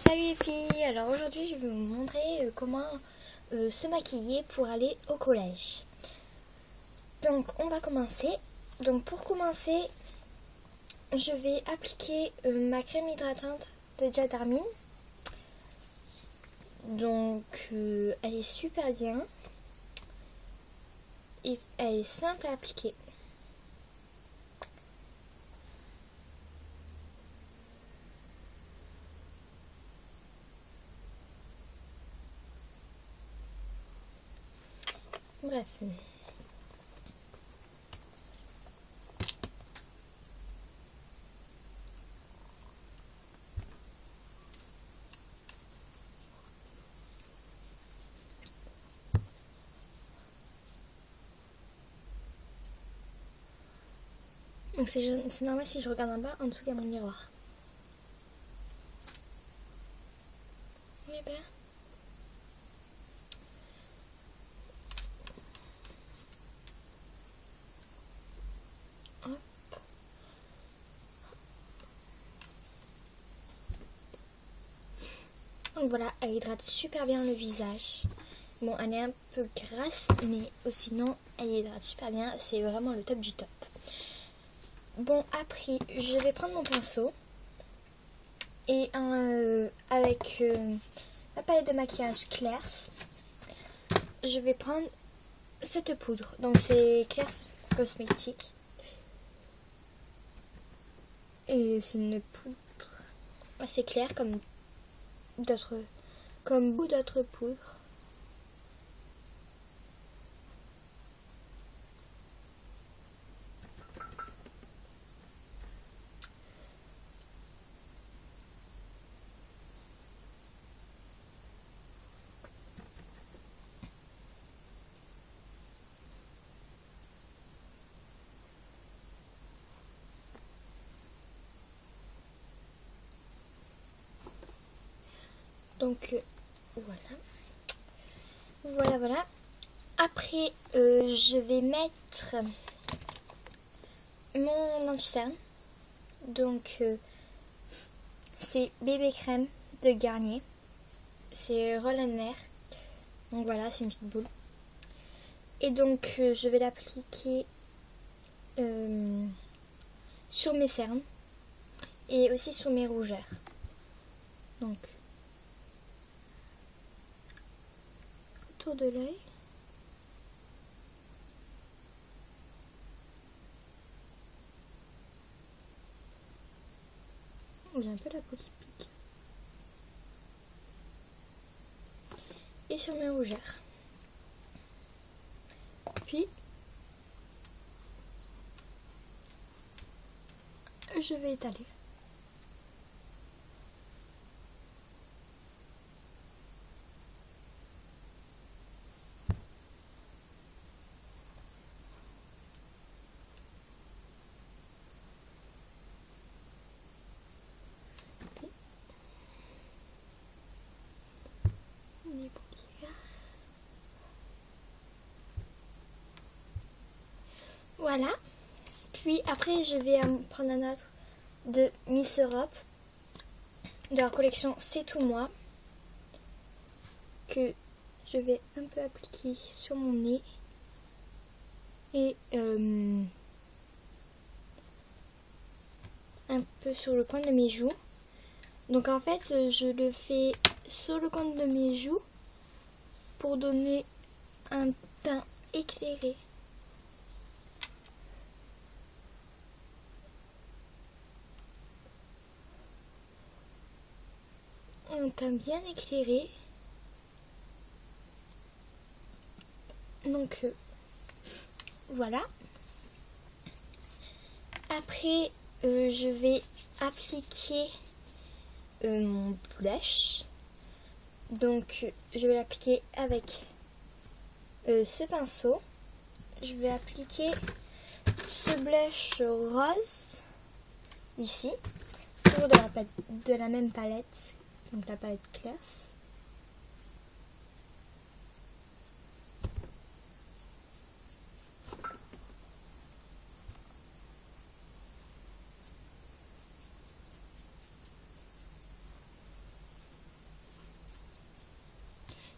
Salut les filles, alors aujourd'hui je vais vous montrer comment se maquiller pour aller au collège. Donc on va commencer. Donc pour commencer, je vais appliquer ma crème hydratante de Jadarmin. Donc elle est super bien et elle est simple à appliquer. Bref. Donc c'est normal si je regarde en bas, en dessous il y a mon miroir. Oui, ben. Hop. Donc voilà, elle hydrate super bien le visage. Bon, elle est un peu grasse, mais sinon elle hydrate super bien. C'est vraiment le top du top. Bon, après, je vais prendre mon pinceau et avec la palette de maquillage Claire's, je vais prendre cette poudre. Donc c'est Claire's Cosmétique. Et c'est une poudre assez claire comme beaucoup d'autres poudres. Donc voilà. Après, je vais mettre mon anti-cerne. Donc, c'est bébé crème de Garnier. C'est Roll and Lair. Donc voilà, c'est une petite boule. Et donc, je vais l'appliquer sur mes cernes et aussi sur mes rougeurs. Donc, autour de l'œil. J'ai un peu la peau qui pique. Et sur mes rougeurs. Puis, je vais étaler. Les paupières. Voilà. Puis après, je vais prendre un autre de Miss Europe de leur collection C'est tout moi, que je vais un peu appliquer sur mon nez et un peu sur le coin de mes joues. Donc en fait, je le fais sur le coin de mes joues pour donner un teint éclairé. Un teint bien éclairé. Donc voilà. Après, je vais appliquer mon blush. Donc je vais l'appliquer avec ce pinceau. Je vais appliquer ce blush rose ici, toujours de la même palette, donc la palette Claire's.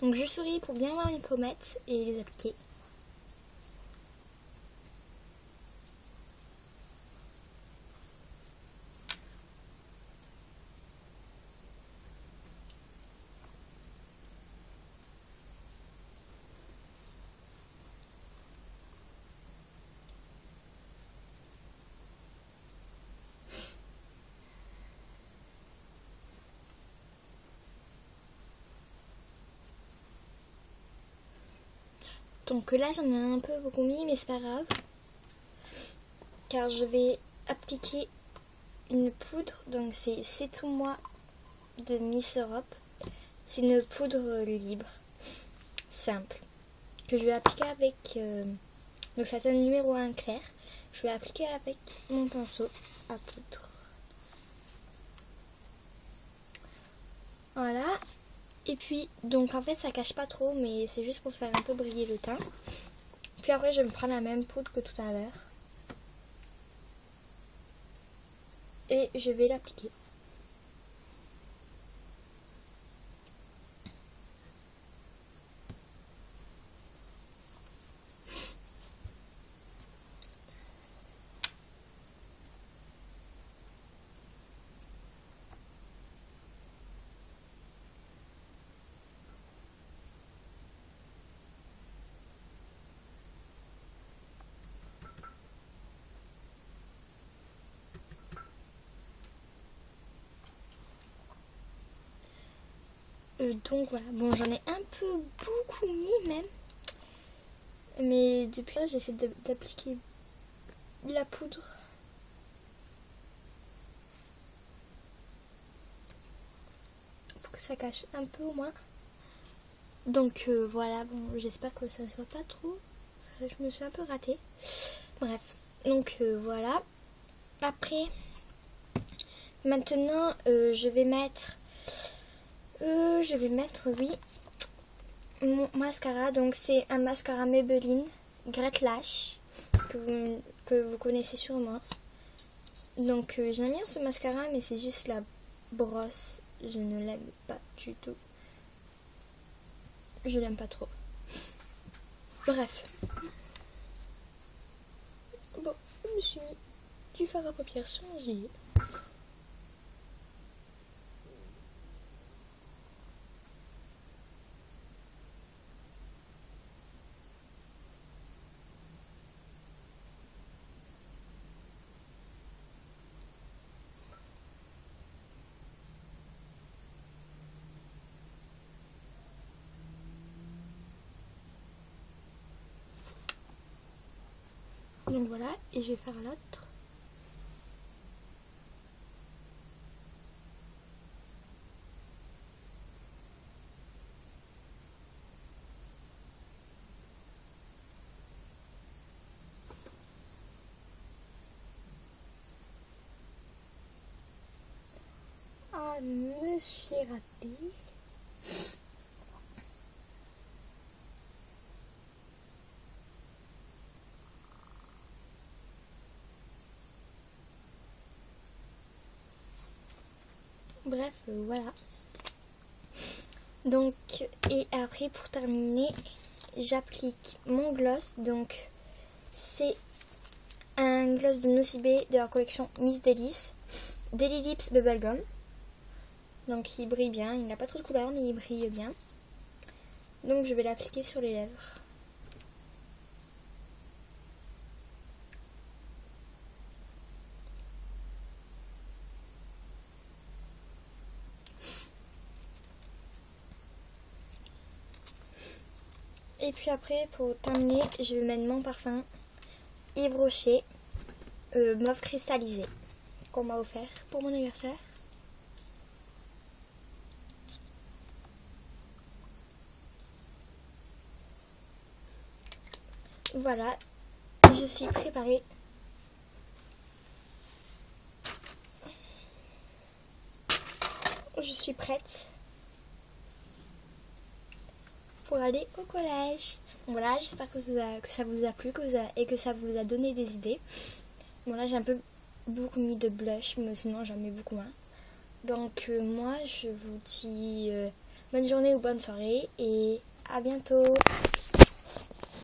Donc je souris pour bien voir mes pommettes et les appliquer. Donc là j'en ai un peu beaucoup mis mais c'est pas grave. Car je vais appliquer une poudre. Donc c'est tout moi de Miss Europe. C'est une poudre libre, simple. Que je vais appliquer avec... donc ça donne numéro 1 clair. Je vais appliquer avec mon pinceau à poudre. Voilà. Et puis, donc en fait ça cache pas trop, mais c'est juste pour faire un peu briller le teint. Puis après je vais me prendre la même poudre que tout à l'heure. Et je vais l'appliquer. Donc voilà, bon j'en ai un peu beaucoup mis même. Mais depuis là j'essaie d'appliquer la poudre. Pour que ça cache un peu au moins. Donc voilà, bon j'espère que ça ne soit pas trop. Je me suis un peu ratée. Bref, donc voilà. Après, maintenant je vais mettre, oui, mon mascara. Donc c'est un mascara Maybelline Great Lash que vous connaissez sûrement. Donc j'aime bien ce mascara, mais c'est juste la brosse. Je ne l'aime pas du tout. Je l'aime pas trop. Bref. Bon, je me suis mis du fard à paupières sur mon gilet. Donc voilà, et je vais faire l'autre. Ah, je me suis ratée. Bref, voilà. Donc, et après pour terminer, j'applique mon gloss. Donc, c'est un gloss de Nocibé de la collection Miss Delice, Daily Lips Bubblegum. Donc, il brille bien. Il n'a pas trop de couleur, mais il brille bien. Donc, je vais l'appliquer sur les lèvres. Et puis après, pour terminer, je vais mettre mon parfum Yves Rocher Mauve cristallisé qu'on m'a offert pour mon anniversaire. Voilà, je suis préparée. Je suis prête pour aller au collège. Voilà, j'espère que ça vous a plu et que ça vous a donné des idées. Bon là j'ai un peu beaucoup mis de blush, mais sinon j'en mets beaucoup moins. Donc moi je vous dis bonne journée ou bonne soirée et à bientôt.